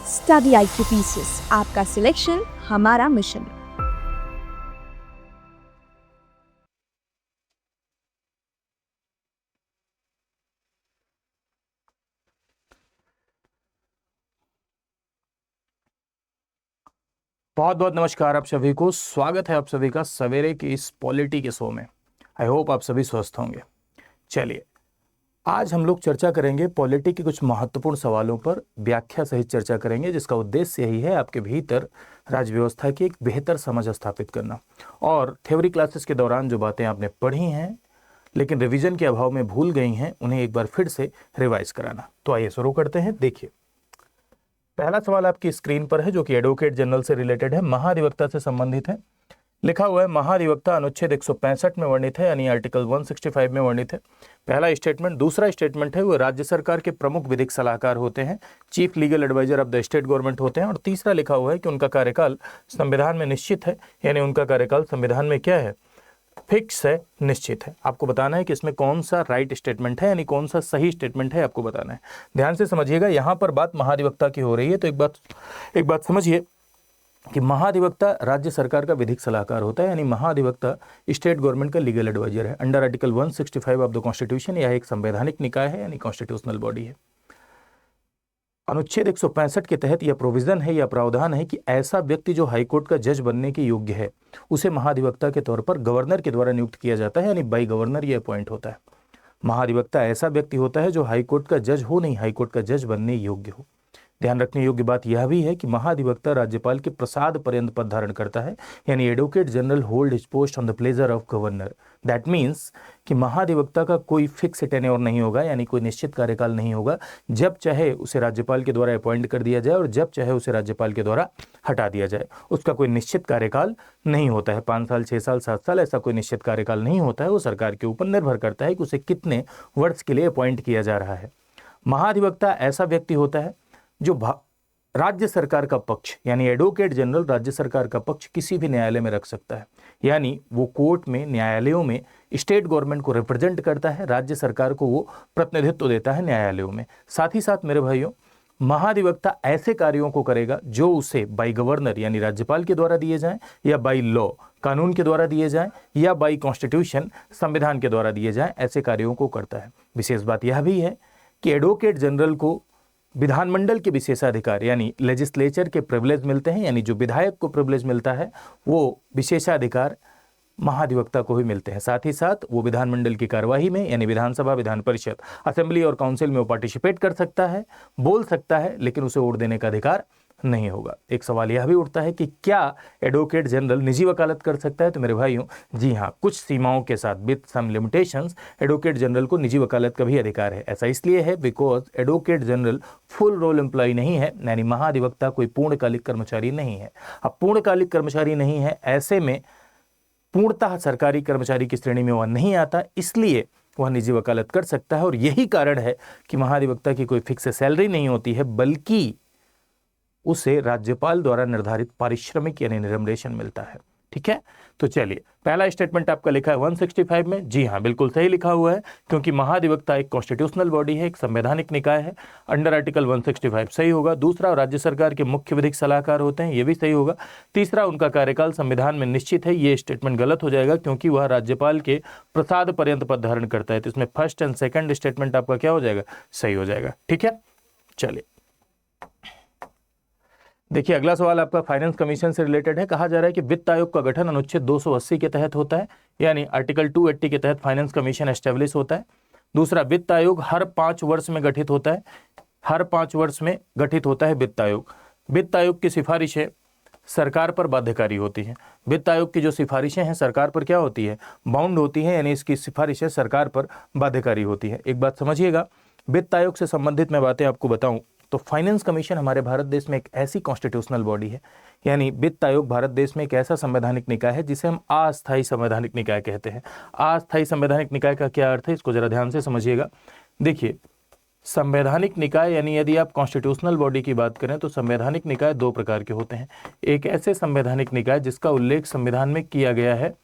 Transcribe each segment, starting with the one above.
Study IQ pieces, आपका selection हमारा mission. बहुत बहुत नमस्कार आप सभी को, स्वागत है आप सभी का सवेरे की इस पॉलिटी के शो में। आई होप आप सभी स्वस्थ होंगे। चलिए, आज हम लोग चर्चा करेंगे पॉलिटी के कुछ महत्वपूर्ण सवालों पर, व्याख्या सहित चर्चा करेंगे, जिसका उद्देश्य यही है आपके भीतर राज्य व्यवस्था की एक बेहतर समझ स्थापित करना और थ्योरी क्लासेस के दौरान जो बातें आपने पढ़ी हैं लेकिन रिवीजन के अभाव में भूल गई हैं, उन्हें एक बार फिर से रिवाइज कराना। तो आइए शुरू करते हैं। देखिए, पहला सवाल आपकी स्क्रीन पर है जो कि एडवोकेट जनरल से रिलेटेड है, महाधिवक्ता से संबंधित है। लिखा हुआ है, महाधिवक्ता अनुच्छेद 165 में वर्णित है, यानी आर्टिकल 165 में वर्णित है। पहला स्टेटमेंट। दूसरा स्टेटमेंट है वो राज्य सरकार के प्रमुख विधिक सलाहकार होते हैं, chief legal advisor of the state government होते हैं। और तीसरा लिखा हुआ है कि उनका कार्यकाल संविधान में निश्चित है, यानी उनका कार्यकाल संविधान में क्या है, फिक्स है, निश्चित है। आपको बताना है कि इसमें कौन सा राइट स्टेटमेंट है, यानी कौन सा सही स्टेटमेंट है, आपको बताना है। ध्यान से समझिएगा, यहाँ पर बात महाधिवक्ता की हो रही है, तो एक बात समझिए कि महाधिवक्ता राज्य सरकार का विधिक सलाहकार होता है, यानी महाधिवक्ता स्टेट गवर्नमेंट का लीगल एडवाइजर है। Under article 165 of the constitution यह एक संवैधानिक निकाय है, यानी कॉन्स्टिट्यूशनल बॉडी है। अनुच्छेद 165 के तहत यह प्रोविजन है, यह प्रावधान है कि ऐसा व्यक्ति जो हाईकोर्ट का जज बनने के योग्य है उसे महाधिवक्ता के तौर पर गवर्नर के द्वारा नियुक्त किया जाता है, यानी बाई गवर्नर यह अपॉइंट होता है। महाधिवक्ता ऐसा व्यक्ति होता है जो हाईकोर्ट का जज हो, नहीं हाईकोर्ट का जज बनने योग्य हो। ध्यान रखने योग्य बात यह भी है कि महाधिवक्ता राज्यपाल के प्रसाद पर्यंत पद धारण करता है, यानी advocate general hold his post on the pleasure of governor. That means कि महाधिवक्ता का कोई फिक्स टेन्योर नहीं होगा, यानी कोई निश्चित कार्यकाल नहीं होगा। जब चाहे उसे राज्यपाल के द्वारा अपॉइंट कर दिया जाए और जब चाहे उसे राज्यपाल के द्वारा हटा दिया जाए, उसका कोई निश्चित कार्यकाल नहीं होता है। 5 साल, 6 साल, 7 साल, ऐसा कोई निश्चित कार्यकाल नहीं होता है। वो सरकार के ऊपर निर्भर करता है कि उसे कितने वर्ष के लिए अपॉइंट किया जा रहा है। महाधिवक्ता ऐसा व्यक्ति होता है जो राज्य सरकार का पक्ष, यानी एडवोकेट जनरल राज्य सरकार का पक्ष किसी भी न्यायालय में रख सकता है, यानी वो कोर्ट में, न्यायालयों में स्टेट गवर्नमेंट को रिप्रेजेंट करता है, राज्य सरकार को वो प्रतिनिधित्व देता है न्यायालयों में। साथ ही साथ मेरे भाइयों, महाधिवक्ता ऐसे कार्यों को करेगा जो उसे बाई गवर्नर यानी राज्यपाल के द्वारा दिए जाएं, या बाई लॉ कानून के द्वारा दिए जाएं, या बाई कॉन्स्टिट्यूशन संविधान के द्वारा दिए जाएं, ऐसे कार्यों को करता है। विशेष बात यह भी है कि एडवोकेट जनरल को विधानमंडल के विशेषाधिकार यानी लेजिस्लेचर के प्रिविलेज मिलते हैं, यानी जो विधायक को प्रिविलेज मिलता है वो विशेषाधिकार महाधिवक्ता को भी मिलते हैं। साथ ही साथ वो विधानमंडल की कार्यवाही में, यानी विधानसभा, विधान परिषद, असेंबली और काउंसिल में वो पार्टिसिपेट कर सकता है, बोल सकता है, लेकिन उसे वोट देने का अधिकार नहीं होगा। एक सवाल यह भी उठता है कि क्या एडवोकेट जनरल निजी वकालत कर सकता है? तो मेरे भाइयों, जी हाँ, कुछ सीमाओं के साथ, with some limitations, advocate general को निजी वकालत का भी अधिकार है। ऐसा इसलिए है because advocate general full role employ नहीं है, यानी महाधिवक्ता कोई पूर्णकालिक कर्मचारी नहीं है। अब पूर्णकालिक कर्मचारी नहीं है, ऐसे में पूर्णतः सरकारी कर्मचारी की श्रेणी में वह नहीं आता, इसलिए वह निजी वकालत कर सकता है। और यही कारण है कि महाधिवक्ता की कोई फिक्स सैलरी नहीं होती है, बल्कि उसे राज्यपाल द्वारा निर्धारित पारिश्रमिक यानी रिमरेशन मिलता है। ठीक है, तो चलिए, पहला स्टेटमेंट आपका लिखा है 165 में। जी हाँ, बिल्कुल सही लिखा हुआ है, क्योंकि महाधिवक्ता एक कॉन्स्टिट्यूशनल बॉडी है, एक संवैधानिक निकाय है। अंडर आर्टिकल 165 सही होगा। दूसरा, राज्य सरकार के मुख्य विधिक सलाहकार होते हैं, ये भी सही होगा। तीसरा, उनका कार्यकाल संविधान में निश्चित है, ये स्टेटमेंट गलत हो जाएगा क्योंकि वह राज्यपाल के प्रसाद पर्यंत पद धारण करता है। तो इसमें फर्स्ट एंड सेकंड स्टेटमेंट आपका क्या हो जाएगा, सही हो जाएगा। ठीक है, चलिए देखिए, अगला सवाल आपका फाइनेंस कमीशन से रिलेटेड है। कहा जा रहा है कि वित्त आयोग का गठन अनुच्छेद 280 के तहत होता है, यानी आर्टिकल 280 के तहत फाइनेंस कमीशन एस्टेब्लिश होता है। दूसरा, वित्त आयोग हर 5 वर्ष में गठित होता है, हर 5 वर्ष में गठित होता है वित्त आयोग। वित्त आयोग की सिफारिशें सरकार पर बाध्यकारी होती हैं। वित्त आयोग की जो सिफारिशें हैं सरकार पर क्या होती है, बाउंड होती हैं, यानी इसकी सिफारिशें सरकार पर बाध्यकारी होती हैं। एक बात समझिएगा, वित्त आयोग से संबंधित मैं बातें आपको बताऊं तो फाइनेंस कमीशन हमारे भारत देश में एक ऐसी कॉन्स्टिट्यूशनल बॉडी है, यानी वित्त आयोग भारत देश में एक ऐसा संवैधानिक निकाय है जिसे हम अस्थायी संवैधानिक निकाय कहते हैं। अस्थायी संवैधानिक निकाय का क्या अर्थ है, इसको जरा ध्यान से समझिएगा। देखिए, संवैधानिक निकाय यानी यदि आप कॉन्स्टिट्यूशनल बॉडी की बात करें तो संवैधानिक निकाय 2 प्रकार के होते हैं। एक ऐसे संवैधानिक निकाय जिसका उल्लेख संविधान में किया गया है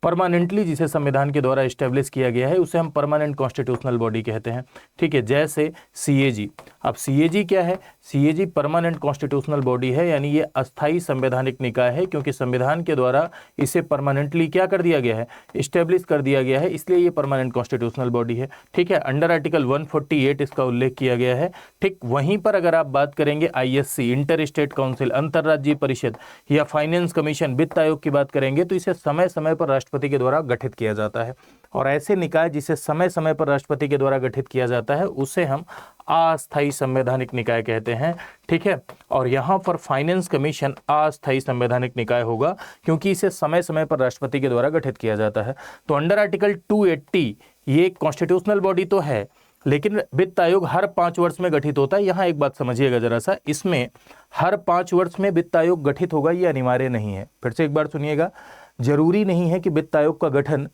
परमानेंटली जिसे संविधान के द्वारा एस्टेब्लिश किया गया है उसे हम परमानेंट कॉन्स्टिट्यूशनल बॉडी कहते हैं। ठीक है, जैसे सीएजी। अब सीएजी क्या है? सीएजी परमानेंट कॉन्स्टिट्यूशनल बॉडी है, यानी ये अस्थायी संवैधानिक निकाय है, क्योंकि संविधान के द्वारा इसे परमानेंटली क्या कर दिया गया है? एस्टेब्लिश कर दिया गया है, इसलिए ये परमानेंट कॉन्स्टिट्यूशनल बॉडी है। ठीक है, अंडर आर्टिकल 148 इसका उल्लेख किया गया है। ठीक, वहीं पर अगर आप बात करेंगे आईएससी, इंटर स्टेट काउंसिल, अंतर्राज्यीय परिषद या फाइनेंस कमीशन, वित्त आयोग की बात करेंगे तो इसे समय समय पर राष्ट्रपति के द्वारा गठित किया जाता है। और ऐसे निकाय जिसे समय समय पर राष्ट्रपति के द्वारा गठित किया जाता है उसे हम अस्थायी संवैधानिक निकाय कहते हैं। ठीक है, और यहाँ पर फाइनेंस कमीशन अस्थायी संवैधानिक निकाय होगा, क्योंकि इसे समय समय पर राष्ट्रपति के द्वारा गठित किया जाता है। तो अंडर आर्टिकल 280 ये कॉन्स्टिट्यूशनल बॉडी तो है, लेकिन वित्त आयोग हर 5 वर्ष में गठित होता है। यहाँ एक बात समझिएगा जरा सा, इसमें हर 5 वर्ष में वित्त आयोग गठित होगा ये अनिवार्य नहीं है। फिर से एक बार सुनिएगा, जरूरी नहीं है कि वित्त आयोग का गठन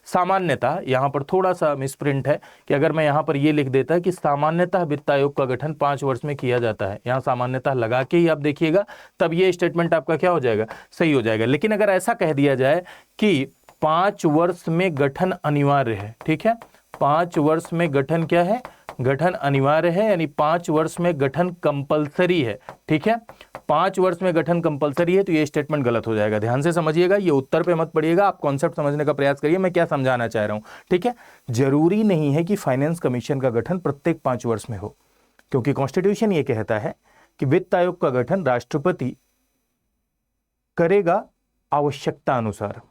सामान्यतः, यहाँ पर थोड़ा सा मिसप्रिंट है कि अगर मैं यहाँ पर ये लिख देता कि सामान्यतः वित्त आयोग का गठन 5 वर्ष में किया जाता है, यहाँ सामान्यतः लगा के ही आप देखिएगा, तब ये स्टेटमेंट आपका क्या हो जाएगा? सही हो जाएगा। लेकिन अगर ऐसा कह दिया जाए कि 5 वर्ष में गठन अनिवार्य है, ठीक है, 5 वर्ष में गठन क्या है? गठन अनिवार्य है, यानी 5 वर्ष में गठन कंपलसरी है। ठीक है, 5 वर्ष में गठन कंपलसरी है, तो ये स्टेटमेंट गलत हो जाएगा। ध्यान से समझिएगा, ये उत्तर पे मत पड़िएगा, आप कॉन्सेप्ट समझने का प्रयास करिए मैं क्या समझाना चाह रहा हूं। ठीक है, जरूरी नहीं है कि फाइनेंस कमीशन का गठन प्रत्येक 5 वर्ष में हो, क्योंकि कॉन्स्टिट्यूशन ये कहता है कि वित्त आयोग का गठन राष्ट्रपति करेगा आवश्यकता अनुसार।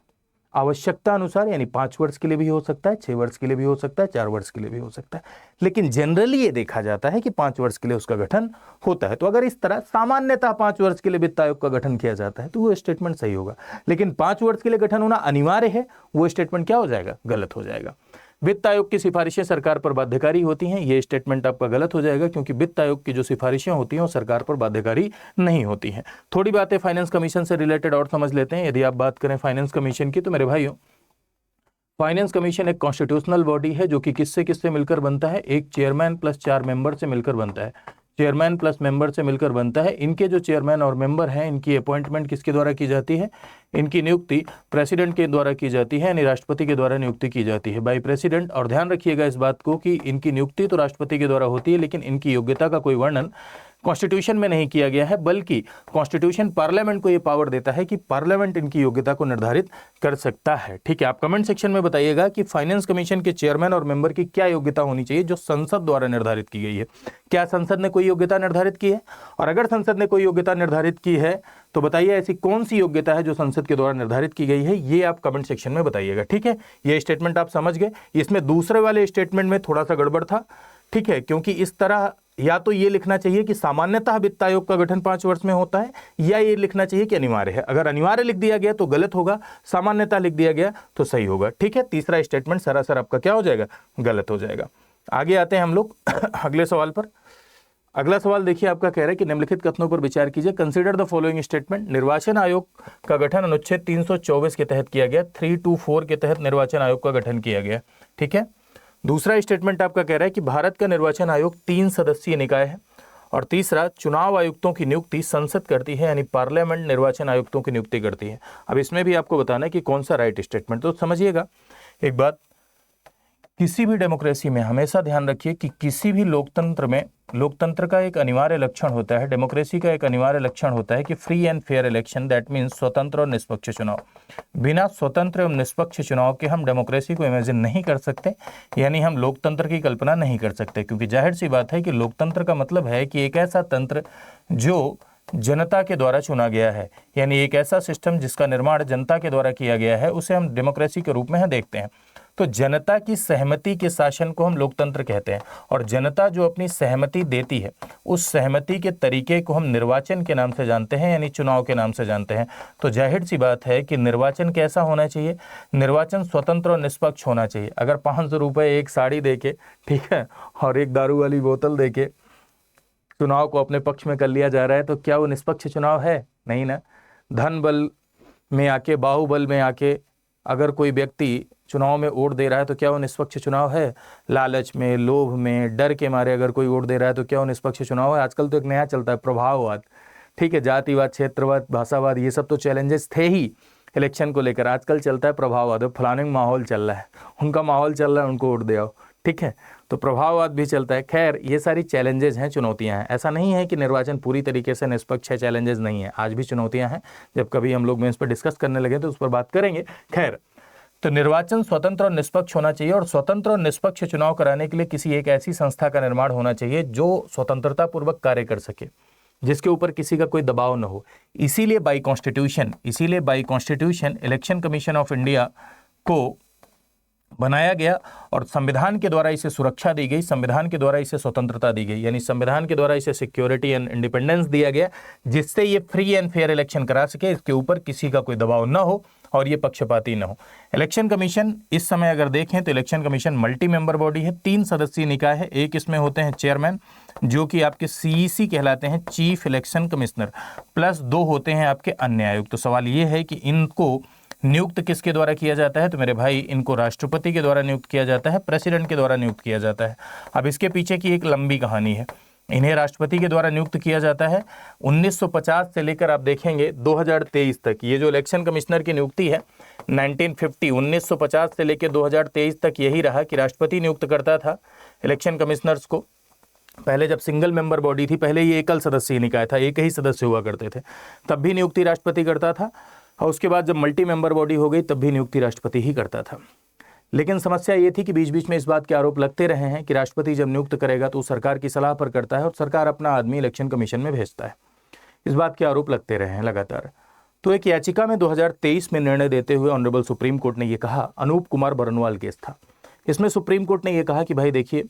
आवश्यकता अनुसार यानी 5 वर्ष के लिए भी हो सकता है, 6 वर्ष के लिए भी हो सकता है, 4 वर्ष के लिए भी हो सकता है, लेकिन जनरली ये देखा जाता है कि 5 वर्ष के लिए उसका गठन होता है। तो अगर इस तरह सामान्यतः 5 वर्ष के लिए वित्त आयोग का गठन किया जाता है तो वो स्टेटमेंट सही होगा, लेकिन 5 वर्ष के लिए गठन होना अनिवार्य है, वो स्टेटमेंट क्या हो जाएगा? गलत हो जाएगा। वित्त आयोग की सिफारिशें सरकार पर बाध्यकारी होती हैं, ये स्टेटमेंट आपका गलत हो जाएगा, क्योंकि वित्त आयोग की जो सिफारिशें होती हैं वो सरकार पर बाध्यकारी नहीं होती हैं। थोड़ी बातें फाइनेंस कमीशन से रिलेटेड और समझ लेते हैं। यदि आप बात करें फाइनेंस कमीशन की, तो मेरे भाइयों, फाइनेंस कमीशन एक कॉन्स्टिट्यूशनल बॉडी है जो कि किससे मिलकर बनता है? एक चेयरमैन प्लस 4 मेंबर से मिलकर बनता है। चेयरमैन प्लस मेंबर से मिलकर बनता है। इनके जो चेयरमैन और मेंबर हैं, इनकी अपॉइंटमेंट किसके द्वारा की जाती है? इनकी नियुक्ति प्रेसिडेंट के द्वारा की जाती है, यानी राष्ट्रपति के द्वारा नियुक्ति की जाती है बाय प्रेसिडेंट। और ध्यान रखिएगा इस बात को कि इनकी नियुक्ति तो राष्ट्रपति के द्वारा होती है, लेकिन इनकी योग्यता का कोई वर्णन कॉन्स्टिट्यूशन में नहीं किया गया है, बल्कि कॉन्स्टिट्यूशन पार्लियामेंट को यह पावर देता है कि पार्लियामेंट इनकी योग्यता को निर्धारित कर सकता है। ठीक है, आप कमेंट सेक्शन में बताइएगा कि फाइनेंस कमीशन के चेयरमैन और मेंबर की क्या योग्यता होनी चाहिए जो संसद द्वारा निर्धारित की गई है। क्या संसद ने कोई योग्यता निर्धारित की है? और अगर संसद ने कोई योग्यता निर्धारित की है तो बताइए ऐसी कौन सी योग्यता है जो संसद के द्वारा निर्धारित की गई है, ये आप कमेंट सेक्शन में बताइएगा। ठीक है, ये स्टेटमेंट आप समझ गए। इसमें दूसरे वाले स्टेटमेंट में थोड़ा सा गड़बड़ था। ठीक है, क्योंकि इस तरह या तो ये लिखना चाहिए कि सामान्यतः वित्त आयोग का गठन 5 वर्ष में होता है, या ये लिखना चाहिए कि अनिवार्य है। अगर अनिवार्य लिख दिया गया तो गलत होगा, सामान्यतः लिख दिया गया तो सही होगा। ठीक है, तीसरा स्टेटमेंट सरासर आपका क्या हो जाएगा? गलत हो जाएगा। आगे आते हैं हम लोग अगले सवाल पर। अगला सवाल देखिए, आपका कह रहा है कि निम्नलिखित कथनों पर विचार कीजिए। Consider the following statement. निर्वाचन आयोग का गठन अनुच्छेद 324 के तहत किया गया। 324 के तहत निर्वाचन आयोग का गठन किया गया। ठीक है, दूसरा स्टेटमेंट आपका कह रहा है कि भारत का निर्वाचन आयोग 3 सदस्यीय निकाय है। और तीसरा, चुनाव आयुक्तों की नियुक्ति संसद करती है, यानी पार्लियामेंट निर्वाचन आयुक्तों की नियुक्ति करती है। अब इसमें भी आपको बताना है कि कौन सा राइट स्टेटमेंट। तो समझिएगा एक बात, किसी भी डेमोक्रेसी में हमेशा ध्यान रखिए कि किसी भी लोकतंत्र में, लोकतंत्र का एक अनिवार्य लक्षण होता है, डेमोक्रेसी का एक अनिवार्य लक्षण होता है कि free and fair election, that means स्वतंत्र और निष्पक्ष चुनाव। बिना स्वतंत्र एवं निष्पक्ष चुनाव के हम डेमोक्रेसी को इमेजिन नहीं कर सकते, यानी हम लोकतंत्र की कल्पना नहीं कर सकते, क्योंकि जाहिर सी बात है कि लोकतंत्र का मतलब है कि एक ऐसा तंत्र जो जनता के द्वारा चुना गया है, यानी एक ऐसा सिस्टम जिसका निर्माण जनता के द्वारा किया गया है, उसे हम डेमोक्रेसी के रूप में देखते हैं। तो जनता की सहमति के शासन को हम लोकतंत्र कहते हैं, और जनता जो अपनी सहमति देती है उस सहमति के तरीके को हम निर्वाचन के नाम से जानते हैं, यानी चुनाव के नाम से जानते हैं। तो जाहिर सी बात है कि निर्वाचन कैसा होना चाहिए? निर्वाचन स्वतंत्र और निष्पक्ष होना चाहिए। अगर 500 रुपये एक साड़ी देके, ठीक है, और एक दारू वाली बोतल देके चुनाव को अपने पक्ष में कर लिया जा रहा है, तो क्या वो निष्पक्ष चुनाव है? नहीं ना। धन बल में आके, बाहुबल में आके अगर कोई व्यक्ति चुनाव में वोट दे रहा है तो क्या वो निष्पक्ष चुनाव है? लालच में, लोभ में, डर के मारे अगर कोई वोट दे रहा है तो क्या वो निष्पक्ष चुनाव है? आजकल तो एक नया चलता है प्रभाववाद। ठीक है, जातिवाद, क्षेत्रवाद, भाषावाद, ये सब तो चैलेंजेस थे ही, इलेक्शन को लेकर। आजकल चलता है प्रभाववाद, फलाने का माहौल चल रहा है, उनका माहौल चल रहा है, उनको वोट दे आओ, ठीक है, तो प्रभाववाद भी चलता है। खैर, ये सारी चैलेंजेस हैं, चुनौतियां हैं। ऐसा नहीं है कि निर्वाचन पूरी तरीके से निष्पक्ष है, चैलेंजेस नहीं है, आज भी चुनौतियां हैं। जब कभी हम लोग में इस पर डिस्कस करने लगे तो उस पर बात करेंगे। खैर, तो निर्वाचन स्वतंत्र और निष्पक्ष होना चाहिए, और स्वतंत्र और निष्पक्ष चुनाव कराने के लिए किसी एक ऐसी संस्था का निर्माण होना चाहिए जो स्वतंत्रता पूर्वक कार्य कर सके, जिसके ऊपर किसी का कोई दबाव न हो। इसीलिए by constitution election commission of India को बनाया गया, और संविधान के द्वारा इसे सुरक्षा दी गई, संविधान के द्वारा इसे स्वतंत्रता दी गई, यानी संविधान के द्वारा इसे सिक्योरिटी एंड इंडिपेंडेंस दिया गया, जिससे ये फ्री एंड फेयर इलेक्शन करा सके, इसके ऊपर किसी का कोई दबाव न हो और ये पक्षपाती न हो। इलेक्शन कमीशन इस समय अगर देखें तो election commission multi member body है, 3 सदस्यीय निकाय है। एक इसमें होते हैं चेयरमैन, जो कि आपके CEC कहलाते हैं, चीफ इलेक्शन कमिश्नर, प्लस 2 होते हैं आपके अन्य आयुक्त। तो सवाल ये है कि इनको नियुक्त किसके द्वारा किया जाता है? तो मेरे भाई, इनको राष्ट्रपति के द्वारा नियुक्त किया जाता है, प्रेसिडेंट के द्वारा नियुक्त किया जाता है। अब इसके पीछे की एक लंबी कहानी है। इन्हें राष्ट्रपति के द्वारा नियुक्त किया जाता है 1950 से लेकर आप देखेंगे 2023 तक। ये जो इलेक्शन कमिश्नर की नियुक्ति है 1950 से लेकर 2023 तक यही रहा कि राष्ट्रपति नियुक्त करता था इलेक्शन कमिश्नर्स को। पहले जब सिंगल मेंबर बॉडी थी, पहले ये एकल सदस्यीय निकाय था, एक ही सदस्य हुआ करते थे, तब भी नियुक्ति राष्ट्रपति करता था, और उसके बाद जब मल्टी मेंबर बॉडी हो गई तब भी नियुक्ति राष्ट्रपति ही करता था। लेकिन समस्या ये थी कि बीच बीच में इस बात के आरोप लगते रहे हैं कि राष्ट्रपति जब नियुक्त करेगा तो सरकार की सलाह पर करता है और सरकार अपना आदमी इलेक्शन कमीशन में भेजता है। इस बात के आरोप लगते रहे हैं लगातार। तो एक याचिका में 2023 में निर्णय देते हुए ऑनरेबल सुप्रीम कोर्ट ने यह कहा, अनूप कुमार बरनवाल केस था, इसमें सुप्रीम कोर्ट ने यह कहा कि भाई देखिए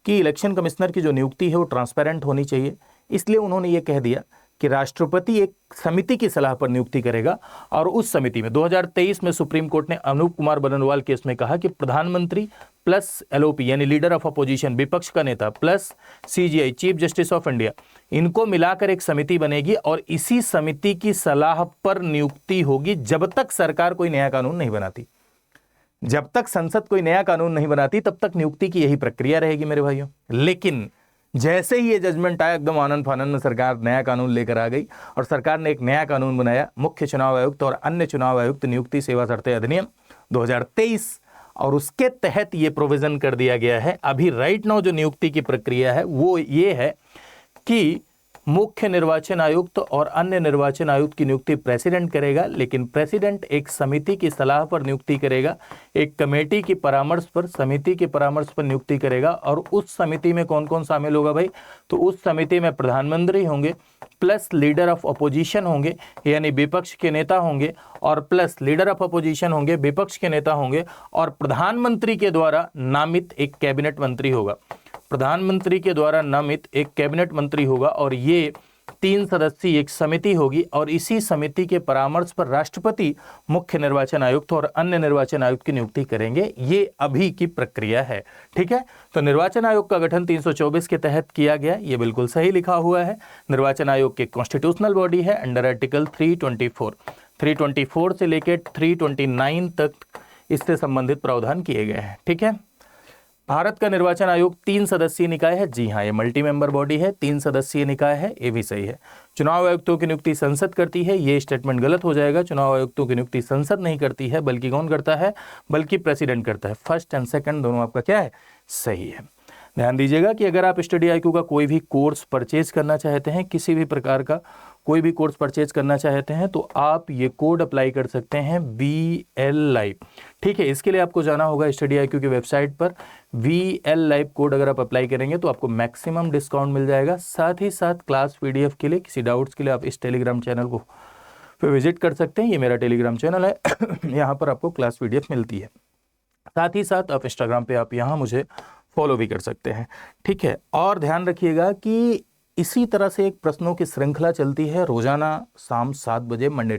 कि इलेक्शन कमिश्नर की जो नियुक्ति है वो ट्रांसपेरेंट होनी चाहिए। इसलिए उन्होंने ये कह दिया कि राष्ट्रपति एक समिति की सलाह पर नियुक्ति करेगा, और उस समिति में 2023 में सुप्रीम कोर्ट ने अनूप कुमार बरनवाल केस में कहा कि प्रधानमंत्री प्लस LOP यानी लीडर ऑफ अपोजिशन, विपक्ष का नेता, plus CJI chief justice of India, इनको मिलाकर एक समिति बनेगी और इसी समिति की सलाह पर नियुक्ति होगी जब तक सरकार कोई नया कानून नहीं बनाती। जब तक संसद कोई नया कानून नहीं बनाती तब तक नियुक्ति की यही प्रक्रिया रहेगी मेरे भाइयों। लेकिन जैसे ही ये जजमेंट आया, एकदम आनंद फानंद में सरकार नया कानून लेकर आ गई और सरकार ने एक नया कानून बनाया, मुख्य चुनाव आयुक्त और अन्य चुनाव आयुक्त नियुक्ति सेवा शर्तें अधिनियम 2023, और उसके तहत ये प्रोविजन कर दिया गया है। अभी राइट नाउ जो नियुक्ति की प्रक्रिया है वो ये है कि मुख्य निर्वाचन आयुक्त और अन्य निर्वाचन आयुक्त की नियुक्ति प्रेसिडेंट करेगा, लेकिन प्रेसिडेंट एक समिति की सलाह पर नियुक्ति करेगा, एक कमेटी की परामर्श पर, समिति के परामर्श पर नियुक्ति करेगा। और उस समिति में कौन कौन शामिल होगा भाई? तो उस समिति में प्रधानमंत्री होंगे, प्लस लीडर ऑफ अपोजिशन होंगे यानी विपक्ष के नेता होंगे, और प्लस लीडर ऑफ अपोजिशन होंगे, विपक्ष के नेता होंगे, और प्रधानमंत्री के द्वारा नामित एक कैबिनेट मंत्री होगा। प्रधानमंत्री के द्वारा नामित एक कैबिनेट मंत्री होगा, और ये 3 सदस्यीय एक समिति होगी, और इसी समिति के परामर्श पर राष्ट्रपति मुख्य निर्वाचन आयुक्त और अन्य निर्वाचन आयुक्त की नियुक्ति करेंगे। ये अभी की प्रक्रिया है, ठीक है। तो निर्वाचन आयोग का गठन 324 के तहत किया गया, ये बिल्कुल सही लिखा हुआ है। निर्वाचन आयोग की कॉन्स्टिट्यूशनल बॉडी है अंडर आर्टिकल 324 से लेकर 329 तक इससे संबंधित प्रावधान किए गए हैं, ठीक है। भारत का निर्वाचन आयोग 3 सदस्यीय निकाय है। जी हाँ, ये मल्टी मेंबर बॉडी है, 3 सदस्यीय निकाय है, ये भी सही है। चुनाव आयुक्तों की नियुक्ति संसद करती है, ये स्टेटमेंट गलत हो जाएगा। चुनाव आयुक्तों की नियुक्ति संसद नहीं करती है, बल्कि कौन करता है? बल्कि प्रेसिडेंट करता है। फर्स्ट एंड सेकंड दोनों आपका क्या है? सही है। ध्यान दीजिएगा कि अगर आप स्टडी IQ का कोई भी कोर्स परचेज करना चाहते हैं, किसी भी प्रकार का कोई भी कोर्स परचेज करना चाहते हैं, तो आप ये कोड अप्लाई कर सकते हैं VL Live, ठीक है। इसके लिए आपको जाना होगा स्टडी IQ की वेबसाइट पर। VL Live कोड अगर आप अप्लाई करेंगे तो आपको मैक्सिमम डिस्काउंट मिल जाएगा। साथ ही साथ क्लास PDF के लिए, किसी डाउट्स के लिए आप इस टेलीग्राम चैनल को पे विजिट कर सकते हैं। ये मेरा टेलीग्राम चैनल है यहाँ पर आपको क्लास PDF मिलती है। साथ ही साथ आप इंस्टाग्राम पे आप यहाँ मुझे फॉलो भी कर सकते हैं, ठीक है। और ध्यान रखिएगा कि इसी तरह से एक प्रश्नों की श्रृंखला चलती है रोजाना शाम 7 बजे, मंडे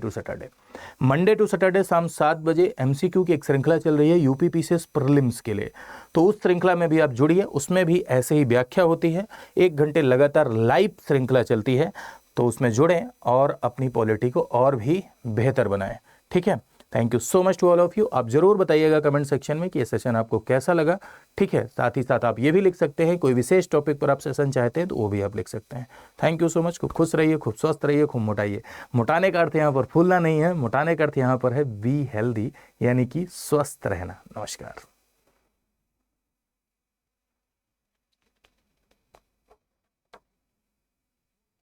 टू सैटरडे शाम 7 बजे MCQ की एक श्रृंखला चल रही है UP PCS प्रीलिम्स के लिए। तो उस श्रृंखला में भी आप जुड़िए, उसमें भी ऐसे ही व्याख्या होती है। 1 घंटे लगातार लाइव श्रृंखला चलती है, तो उसमें जुड़ें और अपनी पॉलिटी को और भी बेहतर बनाएं, ठीक है। Thank you so much to all of you. आप जरूर बताइएगा कमेंट सेक्शन में कि ये सेशन आपको कैसा लगा। ठीक है, साथ ही साथ आप ये भी लिख सकते हैं कोई विशेष टॉपिक पर आप सेशन चाहते हैं तो वो भी आप लिख सकते हैं। Thank you so much. खूब खुश रहिए, खूब स्वस्थ रहिए, खूब मोटाइए। मोटाने का अर्थ यहाँ पर फूलना नहीं है, मोटाने का अर्थ यहाँ पर है बी हेल्दी, यानी कि स्वस्थ रहना। नमस्कार।